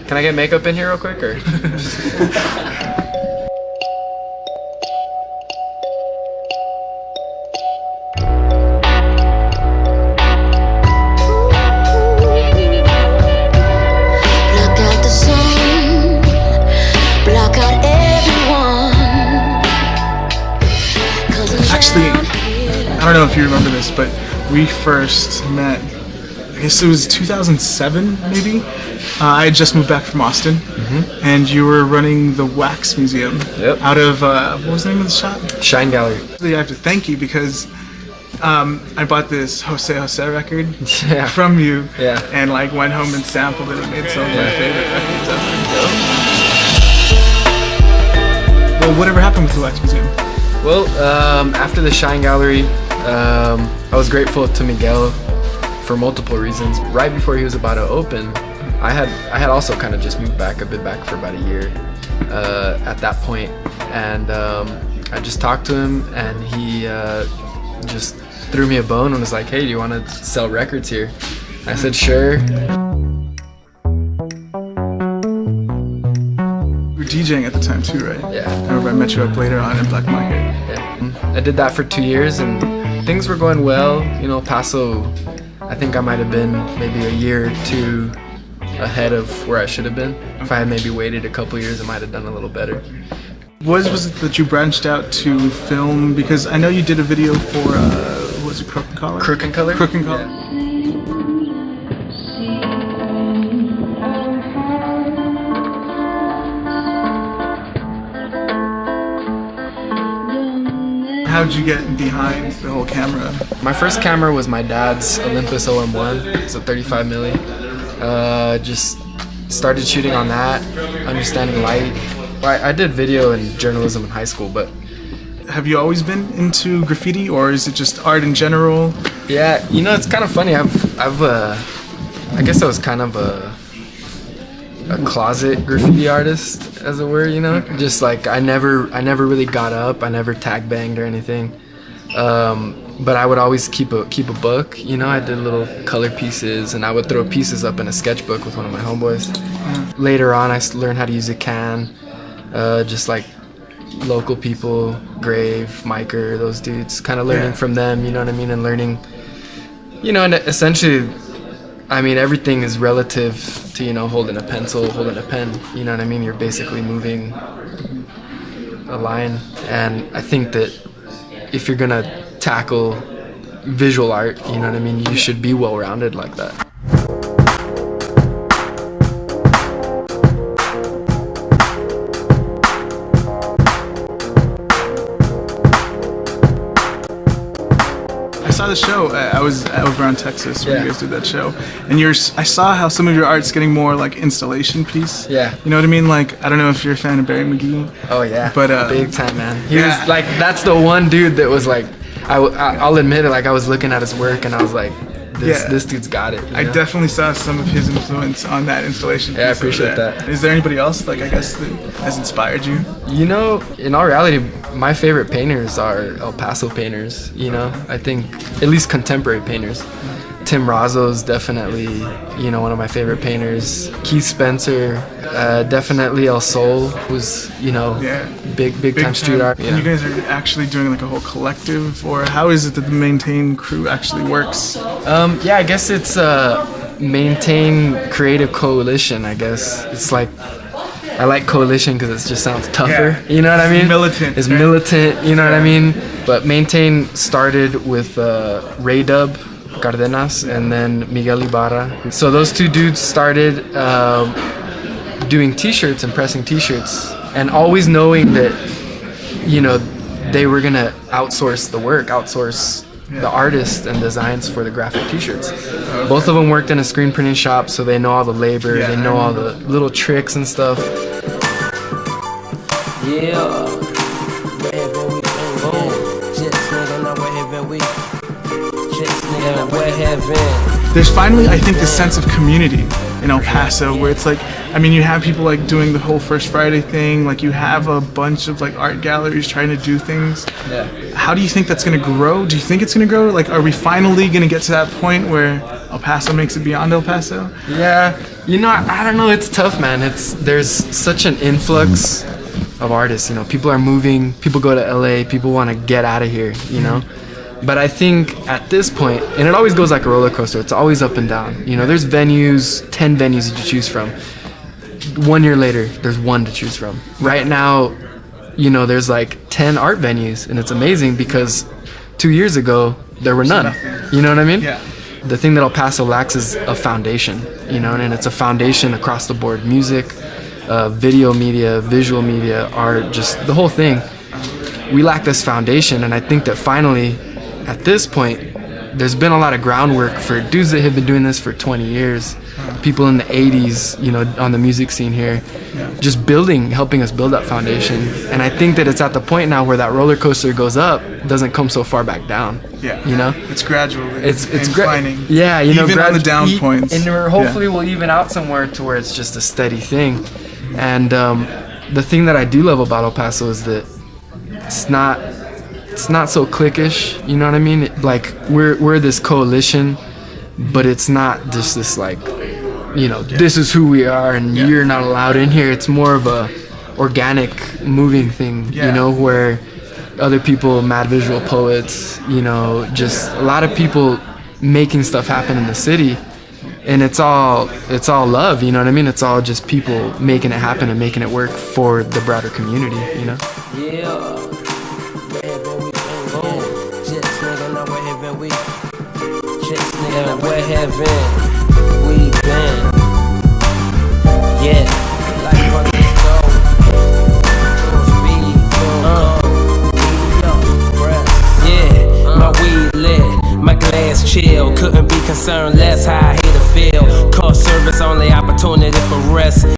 Can I get makeup in here real quick, or? Actually, I don't know if you remember this, but we first met, I guess it was 2007 maybe. I had just moved back from Austin, and you were running the Wax Museum out of, what was the name of the shop? Shine Gallery. I have to thank you because I bought this Jose record Yeah. from you, Yeah. and like went home and sampled it and made some of my favorite records ever. Well, whatever happened with the Wax Museum? Well, after the Shine Gallery, I was grateful to Miguel for multiple reasons. Right before he was about to open, I had also kind of just moved back. I've been back for about a year at that point, and I just talked to him, and he just threw me a bone and was like, "Hey, do you want to sell records here?" I said, "Sure." You were DJing at the time too, right? Yeah. I remember I met you up later on in Black Market. Yeah. I did that for 2 years, and things were going well. You know, Paso, I think I might have been maybe a year or two ahead of where I should have been. If I had maybe waited a couple years, I might have done a little better. Was it that you branched out to film? Because I know you did a video for, what was it, Crook and Collar? Crook and Color? Crook and Collar. Yeah. How'd you get behind the whole camera? My first camera was my dad's Olympus OM1. It's a 35 milli. Just started shooting on that, understanding light. I did video and journalism in high school, but Have you always been into graffiti, or is it just art in general? yeah, you know, it's kind of funny. I guess I was kind of a closet graffiti artist, as it were, you know. Just like I never really got up. I never tag banged or anything. But I would always keep a book, you know. I did little color pieces, and I would throw pieces up in a sketchbook with one of my homeboys. Later on, I learned how to use a can, just like local people, Grave, Miker, those dudes, kind of learning from them, you know what I mean, and learning, you know, and essentially, I mean, everything is relative to, you know, holding a pencil, holding a pen, you know what I mean. You're basically moving a line, and I think that if you're gonna tackle visual art, you know what I mean, you should be well-rounded like that. I saw the show. I was over around Texas when Yeah. you guys did that show, and I saw how some of your art's getting more like installation piece. Yeah. You know what I mean? Like, I don't know if you're a fan of Barry McGee. Oh yeah, But, big time, man. He yeah. was like, that's the one dude that was like, I'll admit it, like I was looking at his work and I was like, this dude's got it. You I know? definitely saw some of his influence on that installation. Yeah, I piece over appreciate there. that. Is there anybody else, like, I guess, that has inspired you? You know, in all reality, my favorite painters are El Paso painters, you know. I think, at least contemporary painters. Tim Razzo's definitely, you know, one of my favorite painters. Keith Spencer, definitely El Sol was, you know, big time street art. And you guys are actually doing like a whole collective, or how is it that the Maintain crew actually works? Yeah, I guess it's Maintain Creative Coalition, I guess. It's like, I like coalition because it just sounds tougher, you know what I mean? Militant. It's militant, you know what I mean? But Maintain started with Ray Dub Cardenas and then Miguel Ibarra. So those two dudes started doing t-shirts and pressing t-shirts, and always knowing that, you know, they were gonna outsource the work, outsource the artists and designs for the graphic t-shirts. Both of them worked in a screen printing shop, so they know all the labor, they know all the little tricks and stuff. There's finally, I think, this sense of community in El Paso where it's like, I mean, you have people like doing the whole First Friday thing, like you have a bunch of like art galleries trying to do things. Yeah. How do you think that's gonna grow? Do you think it's gonna grow? Like, are we finally gonna get to that point where El Paso makes it beyond El Paso? Yeah, you know, I don't know. It's tough, man. There's such an influx of artists. You know, people are moving. People go to LA. People want to get out of here. You know, but I think at this point, and it always goes like a roller coaster. It's always up and down. You know, there's 10 venues to choose from. 1 year later, there's one to choose from. Right now, you know, there's like 10 art venues, and it's amazing because 2 years ago there were none. You know what I mean? Yeah. The thing that El Paso lacks is a foundation, you know, and it's a foundation across the board: music, video media, visual media, art, just the whole thing. We lack this foundation, and I think that finally, at this point, there's been a lot of groundwork for dudes that have been doing this for 20 years, people in the 80s, you know, on the music scene here, just helping us build that foundation. And I think that it's at the point now where that roller coaster goes up, doesn't come so far back down. Yeah. You know? It's gradually it's inclining. Yeah, you know, even on the down points. And hopefully we'll even out somewhere to where it's just a steady thing. And the thing that I do love about El Paso is that it's not so cliquish, you know what I mean? Like we're this coalition, but it's not just this like, you know, this is who we are and you're not allowed in here. It's more of a organic moving thing, you know, where other people, mad visual poets, you know, just a lot of people making stuff happen in the city, and it's all love, you know what I mean? It's all just people making it happen and making it work for the broader community, you know? Yeah. Where haven't we been? Yeah, life on this go. Full speed, full go. Yeah, my weed lit, my glass chill. Couldn't be concerned less how I hate to feel. Call service, only opportunity for rest.